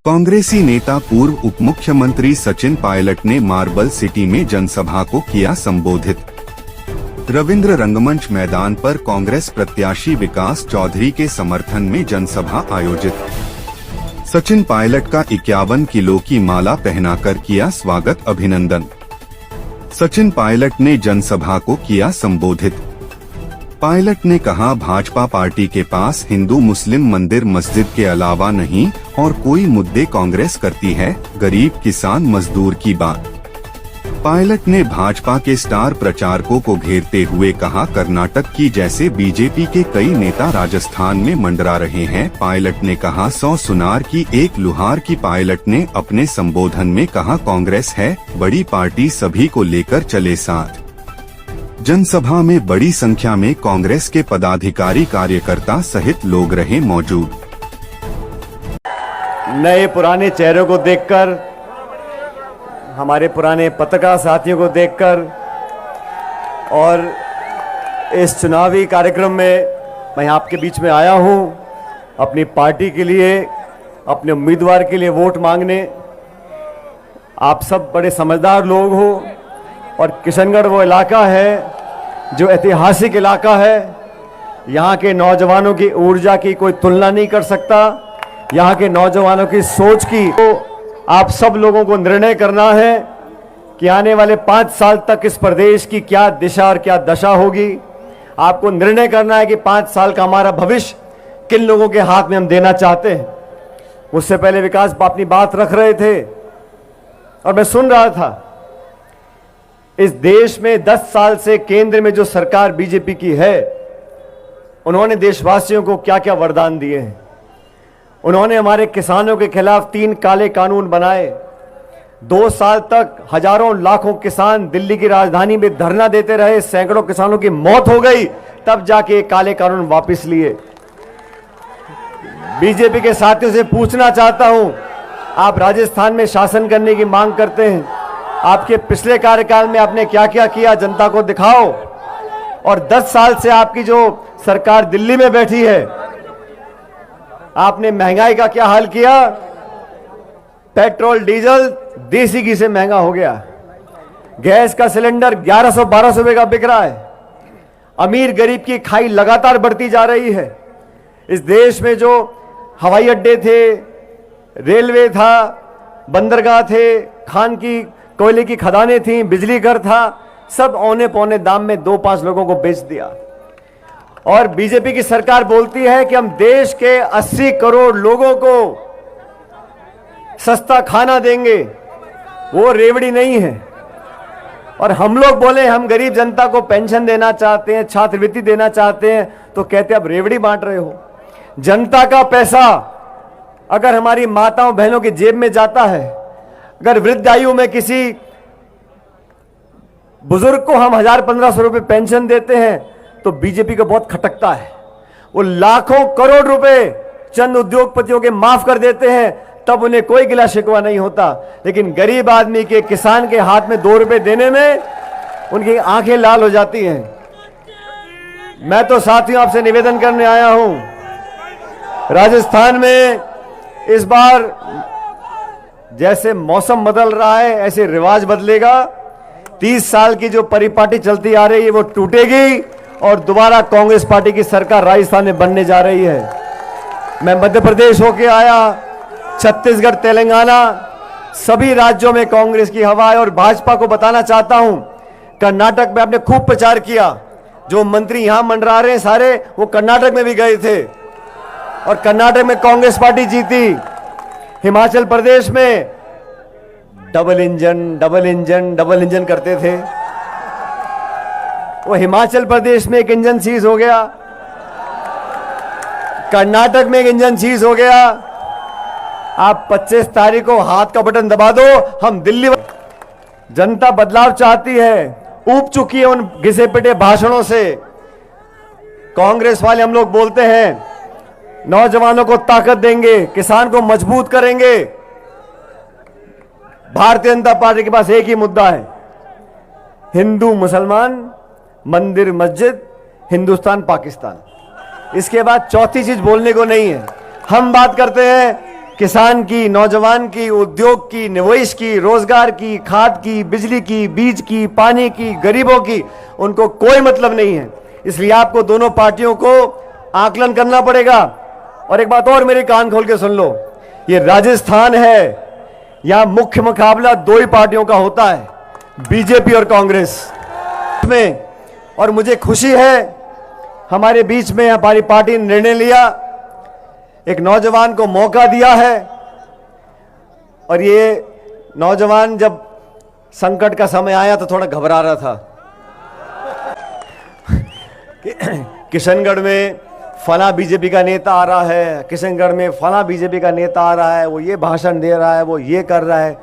कांग्रेसी नेता पूर्व उप मुख्यमंत्री सचिन पायलट ने मार्बल सिटी में जनसभा को किया संबोधित। रविंद्र रंगमंच मैदान पर कांग्रेस प्रत्याशी विकास चौधरी के समर्थन में जनसभा आयोजित। सचिन पायलट का 51 किलो की माला पहनाकर किया स्वागत अभिनंदन। सचिन पायलट ने जनसभा को किया संबोधित। पायलट ने कहा, भाजपा पार्टी के पास हिंदू मुस्लिम मंदिर मस्जिद के अलावा नहीं और कोई मुद्दे कांग्रेस करती है गरीब किसान मजदूर की बात। पायलट ने भाजपा के स्टार प्रचारकों को घेरते हुए कहा, कर्नाटक की जैसे बीजेपी के कई नेता राजस्थान में मंडरा रहे हैं। पायलट ने कहा, 100 सुनार की एक लुहार की। पायलट ने अपने संबोधन में कहा, कांग्रेस है बड़ी पार्टी, सभी को लेकर चले साथ। जनसभा में बड़ी संख्या में कांग्रेस के पदाधिकारी कार्यकर्ता सहित लोग रहे मौजूद। नए पुराने चेहरों को देखकर, हमारे पुराने पत्रकार साथियों को देखकर और इस चुनावी कार्यक्रम में मैं आपके बीच में आया हूं अपनी पार्टी के लिए, अपने उम्मीदवार के लिए वोट मांगने। आप सब बड़े समझदार लोग हो और किशनगढ़ वो इलाका है जो ऐतिहासिक इलाका है। यहाँ के नौजवानों की ऊर्जा की कोई तुलना नहीं कर सकता। यहाँ के नौजवानों की सोच की तो आप सब लोगों को निर्णय करना है कि आने वाले 5 साल तक इस प्रदेश की क्या दिशा और क्या दशा होगी। आपको निर्णय करना है कि 5 साल का हमारा भविष्य किन लोगों के हाथ में हम देना चाहते हैं। उससे पहले विकास अपनी बात रख रहे थे और मैं सुन रहा था। इस देश में 10 साल से केंद्र में जो सरकार बीजेपी की है, उन्होंने देशवासियों को क्या क्या वरदान दिए हैं। उन्होंने हमारे किसानों के खिलाफ 3 काले कानून बनाए। 2 साल तक हजारों लाखों किसान दिल्ली की राजधानी में धरना देते रहे, सैकड़ों किसानों की मौत हो गई, तब जाके काले कानून वापस लिए। बीजेपी के साथियों से पूछना चाहता हूं, आप राजस्थान में शासन करने की मांग करते हैं, आपके पिछले कार्यकाल में आपने क्या क्या किया जनता को दिखाओ। और 10 साल से आपकी जो सरकार दिल्ली में बैठी है, आपने महंगाई का क्या हाल किया। पेट्रोल डीजल देसी घी से महंगा हो गया। गैस का सिलेंडर 1100-1200 रुपए का बिक रहा है। अमीर गरीब की खाई लगातार बढ़ती जा रही है। इस देश में जो हवाई अड्डे थे, रेलवे था, बंदरगाह थे, खान की कोयले की खदानें थी, बिजली घर था, सब औने पौने दाम में 2-5 लोगों को बेच दिया। और बीजेपी की सरकार बोलती है कि हम देश के 80 करोड़ लोगों को सस्ता खाना देंगे। वो रेवड़ी नहीं है। और हम लोग बोले हम गरीब जनता को पेंशन देना चाहते हैं, छात्रवृत्ति देना चाहते हैं, तो कहते अब रेवड़ी बांट रहे हो। जनता का पैसा अगर हमारी माताओं बहनों की जेब में जाता है, अगर वृद्ध आयु में किसी बुजुर्ग को हम 1000-1500 रुपए पेंशन देते हैं तो बीजेपी को बहुत खटकता है। वो लाखों करोड़ रुपए चंद उद्योगपतियों के माफ कर देते हैं, तब उन्हें कोई गिला शिकवा नहीं होता। लेकिन गरीब आदमी के, किसान के हाथ में 2 रुपए देने में उनकी आंखें लाल हो जाती हैं। मैं तो साथियों आपसे निवेदन करने आया हूं, राजस्थान में इस बार जैसे मौसम बदल रहा है ऐसे रिवाज बदलेगा। 30 साल की जो परिपाटी चलती आ रही है वो टूटेगी और दोबारा कांग्रेस पार्टी की सरकार राजस्थान में बनने जा रही है। मैं मध्य प्रदेश होके आया, छत्तीसगढ़, तेलंगाना, सभी राज्यों में कांग्रेस की हवा है। और भाजपा को बताना चाहता हूं, कर्नाटक में आपने खूब प्रचार किया। जो मंत्री यहां मंडरा रहे हैं सारे, वो कर्नाटक में भी गए थे और कर्नाटक में कांग्रेस पार्टी जीती। हिमाचल प्रदेश में डबल इंजन करते थे, वो हिमाचल प्रदेश में एक इंजन सीज हो गया, कर्नाटक में एक इंजन सीज हो गया। आप 25 तारीख को हाथ का बटन दबा दो, हम दिल्ली। जनता बदलाव चाहती है, ऊब चुकी है उन घिसे पिटे भाषणों से। कांग्रेस वाले हम लोग बोलते हैं नौजवानों को ताकत देंगे, किसान को मजबूत करेंगे। भारतीय जनता पार्टी के पास एक ही मुद्दा है, हिंदू मुसलमान, मंदिर मस्जिद, हिंदुस्तान पाकिस्तान। इसके बाद चौथी चीज बोलने को नहीं है। हम बात करते हैं किसान की, नौजवान की, उद्योग की, निवेश की, रोजगार की, खाद की, बिजली की, बीज की, पानी की, गरीबों की, उनको कोई मतलब नहीं है। इसलिए आपको दोनों पार्टियों को आकलन करना पड़ेगा। और एक बात और मेरे कान खोल के सुन लो, ये राजस्थान है, यहां मुख्य मुकाबला दो ही पार्टियों का होता है, बीजेपी और कांग्रेस में। और मुझे खुशी है हमारे बीच में हमारी पार्टी ने निर्णय लिया, एक नौजवान को मौका दिया है। और ये नौजवान जब संकट का समय आया तो थोड़ा घबरा रहा था। किशनगढ़ में फला बीजेपी का नेता आ रहा है, किशनगढ़ में फला बीजेपी का नेता आ रहा है, वो ये भाषण दे रहा है, वो ये कर रहा है।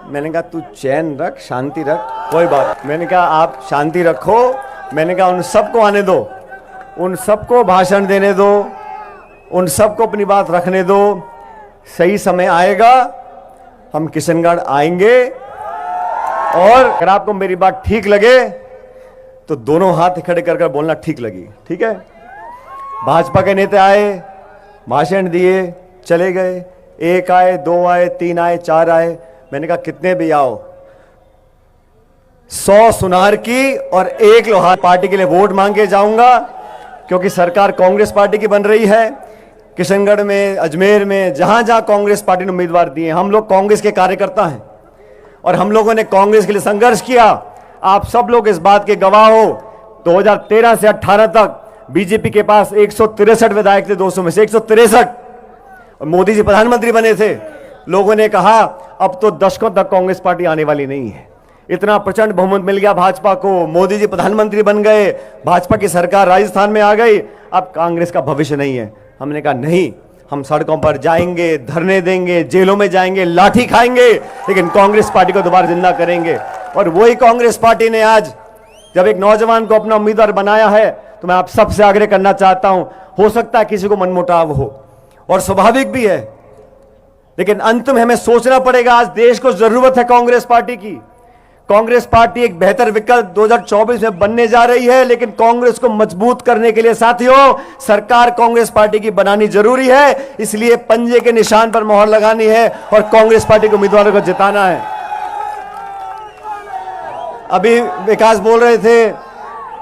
मैंने कहा तू चैन रख, शांति रख, कोई बात। मैंने कहा आप शांति रखो। मैंने कहा उन सबको आने दो, उन सबको भाषण देने दो, उन सबको अपनी बात रखने दो। सही समय आएगा, हम किशनगढ़ आएंगे। और अगर आपको मेरी बात ठीक लगे तो दोनों हाथ खड़े कर कर बोलना ठीक लगी, ठीक है। भाजपा के नेता आए, भाषण दिए, चले गए। एक आए, दो आए, तीन आए, चार आए। मैंने कहा कितने भी आओ, 100 सुनार की और 1 लोहार पार्टी के लिए वोट मांग के जाऊंगा, क्योंकि सरकार कांग्रेस पार्टी की बन रही है। किशनगढ़ में, अजमेर में, जहां जहां कांग्रेस पार्टी ने उम्मीदवार दिए, हम लोग कांग्रेस के कार्यकर्ता हैं और हम लोगों ने कांग्रेस के लिए संघर्ष किया। आप सब लोग इस बात के गवाह हो। 2013 से 18 तक बीजेपी के पास 163 विधायक थे, 200 में से 163, और मोदी जी प्रधानमंत्री बने थे। लोगों ने कहा अब तो दशकों तक कांग्रेस पार्टी आने वाली नहीं है। इतना प्रचंड बहुमत मिल गया भाजपा को, मोदी जी प्रधानमंत्री बन गए, भाजपा की सरकार राजस्थान में आ गई, अब कांग्रेस का भविष्य नहीं है। हमने कहा नहीं, हम सड़कों पर जाएंगे, धरने देंगे, जेलों में जाएंगे, लाठी खाएंगे, लेकिन कांग्रेस पार्टी को दोबारा जिंदा करेंगे। और वही कांग्रेस पार्टी ने आज जब एक नौजवान को अपना उम्मीदवार बनाया है, तो मैं आप सबसे आग्रह करना चाहता हूं, हो सकता है किसी को मनमुटाव हो और स्वाभाविक भी है, लेकिन अंत में हमें सोचना पड़ेगा। आज देश को जरूरत है कांग्रेस पार्टी की। कांग्रेस पार्टी एक बेहतर विकल्प 2024 में बनने जा रही है, लेकिन कांग्रेस को मजबूत करने के लिए साथियों, सरकार कांग्रेस पार्टी की बनानी जरूरी है। इसलिए पंजे के निशान पर मोहर लगानी है और कांग्रेस पार्टी के उम्मीदवारों को जिताना है। अभी विकास बोल रहे थे,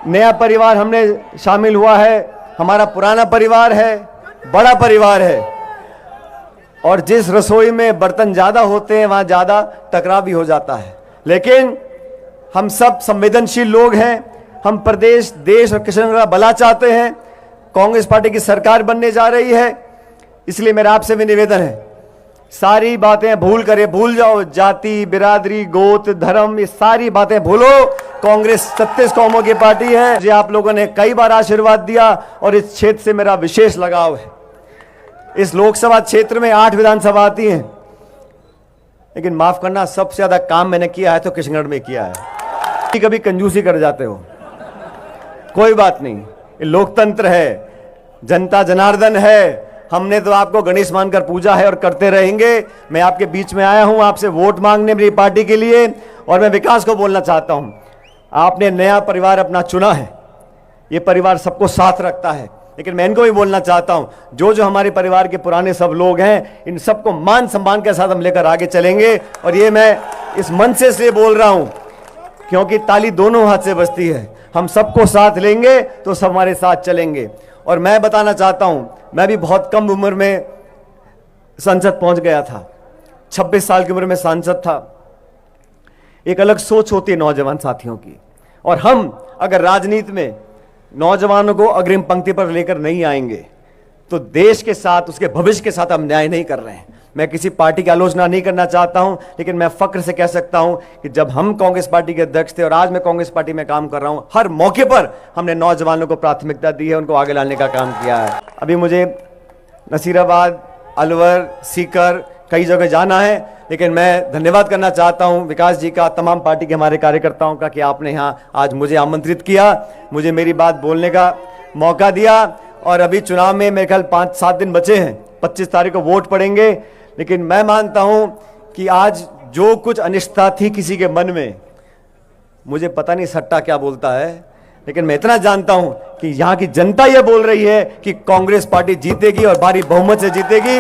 नया परिवार हमने शामिल हुआ है। हमारा पुराना परिवार है, बड़ा परिवार है, और जिस रसोई में बर्तन ज्यादा होते हैं वहां ज्यादा टकराव भी हो जाता है। लेकिन हम सब संवेदनशील लोग हैं। हम प्रदेश, देश और किशनगढ़ का भला चाहते हैं। कांग्रेस पार्टी की सरकार बनने जा रही है, इसलिए मेरा आपसे भी निवेदन है, सारी बातें भूल जाओ। जाति, बिरादरी, गोत्र, धर्म, ये सारी बातें भूलो। कांग्रेस 36 कौमों की पार्टी है। मुझे आप लोगों ने कई बार आशीर्वाद दिया और इस क्षेत्र से मेरा विशेष लगाव है। इस लोकसभा क्षेत्र में 8 विधानसभा आती हैं, लेकिन माफ करना, सबसे ज्यादा काम मैंने किया है तो किशनगढ़ में किया है। कभी कंजूसी कर जाते हो, कोई बात नहीं, ये लोकतंत्र है, जनता जनार्दन है। हमने तो आपको गणेश मानकर पूजा है और करते रहेंगे। मैं आपके बीच में आया हूं आपसे वोट मांगने मेरी पार्टी के लिए, और मैं विकास को बोलना चाहता हूं, आपने नया परिवार अपना चुना है, ये परिवार सबको साथ रखता है। लेकिन मैं इनको भी बोलना चाहता हूं, जो हमारे परिवार के पुराने सब लोग हैं, इन सबको मान सम्मान के साथ हम लेकर आगे चलेंगे। और ये मैं इस मंच से इसलिए बोल रहा हूं क्योंकि ताली दोनों हाथ से बजती है। हम सबको साथ लेंगे तो सब हमारे साथ चलेंगे। और मैं बताना चाहता हूं, मैं भी बहुत कम उम्र में संसद पहुंच गया था, 26 साल की उम्र में सांसद था। एक अलग सोच होती है नौजवान साथियों की, और हम अगर राजनीति में नौजवानों को अग्रिम पंक्ति पर लेकर नहीं आएंगे तो देश के साथ, उसके भविष्य के साथ हम न्याय नहीं कर रहे हैं। मैं किसी पार्टी की आलोचना नहीं करना चाहता हूं, लेकिन मैं फक्र से कह सकता हूं कि जब हम कांग्रेस पार्टी के अध्यक्ष थे और आज मैं कांग्रेस पार्टी में काम कर रहा हूं, हर मौके पर हमने नौजवानों को प्राथमिकता दी है, उनको आगे लाने का काम किया है। अभी मुझे नसीराबाद, अलवर, सीकर, कई जगह जाना है, लेकिन मैं धन्यवाद करना चाहता हूं विकास जी का, तमाम पार्टी के हमारे कार्यकर्ताओं का, कि आपने यहां आज मुझे आमंत्रित किया, मुझे मेरी बात बोलने का मौका दिया। और अभी चुनाव में मेरे ख्याल 5-7 दिन बचे हैं, 25 तारीख को वोट पड़ेंगे। लेकिन मैं मानता हूं कि आज जो कुछ अनिश्चितता थी किसी के मन में, मुझे पता नहीं सट्टा क्या बोलता है, लेकिन मैं इतना जानता हूं कि यहां की जनता यह बोल रही है कि कांग्रेस पार्टी जीतेगी और भारी बहुमत से जीतेगी।